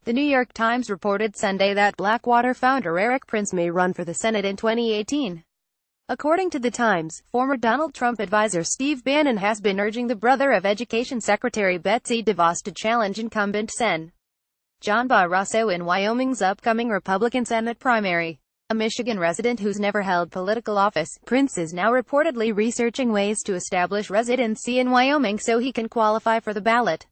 The New York Times reported Sunday that Blackwater founder Erik Prince may run for the Senate in 2018. According to the Times, former Donald Trump advisor Steve Bannon has been urging the brother of Education Secretary Betsy DeVos to challenge incumbent Sen. John Barrasso in Wyoming's upcoming Republican Senate primary. A Michigan resident who's never held political office, Prince is now reportedly researching ways to establish residency in Wyoming so he can qualify for the ballot.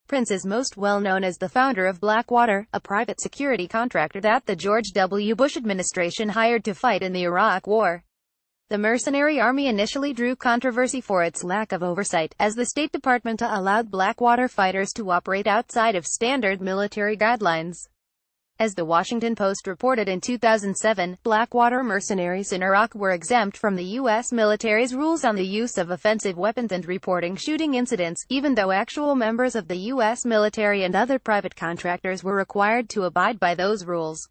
Prince is most well known as the founder of Blackwater, a private security contractor that the George W. Bush administration hired to fight in the Iraq War. The mercenary army initially drew controversy for its lack of oversight, as the State Department allowed Blackwater fighters to operate outside of standard military guidelines. As the Washington Post reported in 2007, Blackwater mercenaries in Iraq were exempt from the U.S. military's rules on the use of offensive weapons and reporting shooting incidents, even though actual members of the U.S. military and other private contractors were required to abide by those rules.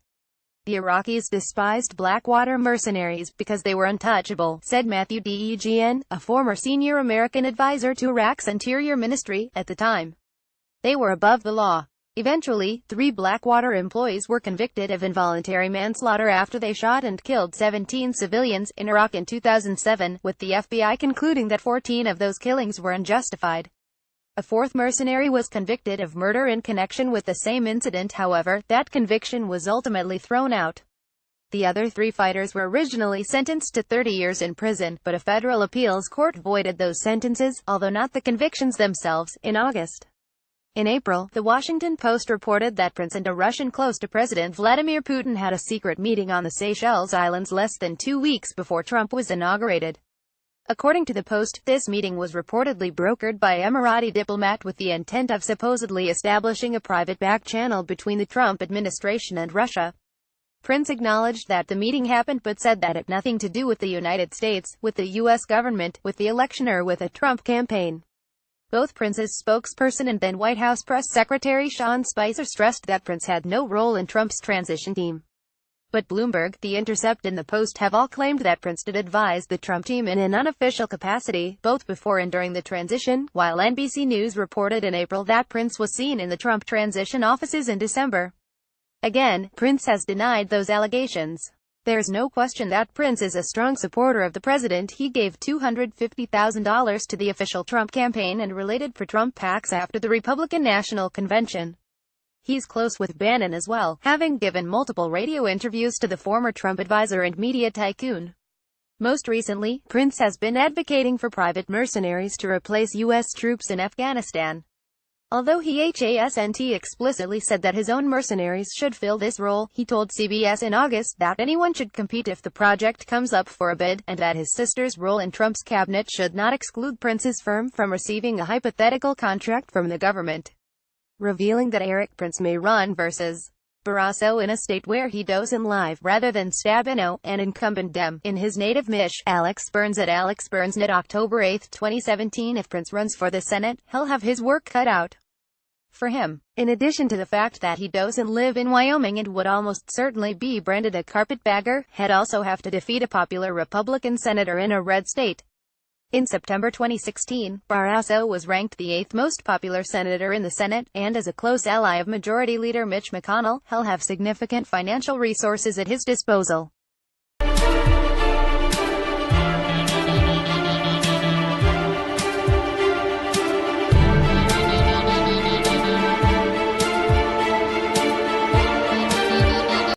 The Iraqis despised Blackwater mercenaries because they were untouchable, said Matthew Degn, a former senior American advisor to Iraq's Interior Ministry at the time. They were above the law. Eventually, 3 Blackwater employees were convicted of involuntary manslaughter after they shot and killed 17 civilians in Iraq in 2007, with the FBI concluding that 14 of those killings were unjustified. A 4th mercenary was convicted of murder in connection with the same incident. However, that conviction was ultimately thrown out. The other 3 fighters were originally sentenced to 30 years in prison, but a federal appeals court voided those sentences, although not the convictions themselves, in August. In April, The Washington Post reported that Prince and a Russian close to President Vladimir Putin had a secret meeting on the Seychelles Islands less than 2 weeks before Trump was inaugurated. According to the Post, this meeting was reportedly brokered by Emirati diplomat with the intent of supposedly establishing a private back channel between the Trump administration and Russia. Prince acknowledged that the meeting happened but said that it had nothing to do with the United States, with the U.S. government, with the election or with a Trump campaign. Both Prince's spokesperson and then White House Press Secretary Sean Spicer stressed that Prince had no role in Trump's transition team. But Bloomberg, The Intercept and The Post have all claimed that Prince did advise the Trump team in an unofficial capacity, both before and during the transition, while NBC News reported in April that Prince was seen in the Trump transition offices in December. Again, Prince has denied those allegations. There's no question that Prince is a strong supporter of the president. He gave $250,000 to the official Trump campaign and related pro-Trump PACs after the Republican National Convention. He's close with Bannon as well, having given multiple radio interviews to the former Trump advisor and media tycoon. Most recently, Prince has been advocating for private mercenaries to replace U.S. troops in Afghanistan. Although he hasn't explicitly said that his own mercenaries should fill this role, he told CBS in August that anyone should compete if the project comes up for a bid, and that his sister's role in Trump's cabinet should not exclude Prince's firm from receiving a hypothetical contract from the government. Revealing that Erik Prince may run versus Barrasso in a state where he doesn't live, rather than stab an incumbent Dem, in his native Mich. Alex Burns at Alex Burns.net October 8, 2017. If Prince runs for the Senate, he'll have his work cut out for him. In addition to the fact that he doesn't live in Wyoming and would almost certainly be branded a carpetbagger, he'd also have to defeat a popular Republican senator in a red state. In September 2016, Barrasso was ranked the 8th most popular senator in the Senate, and as a close ally of Majority Leader Mitch McConnell, he'll have significant financial resources at his disposal.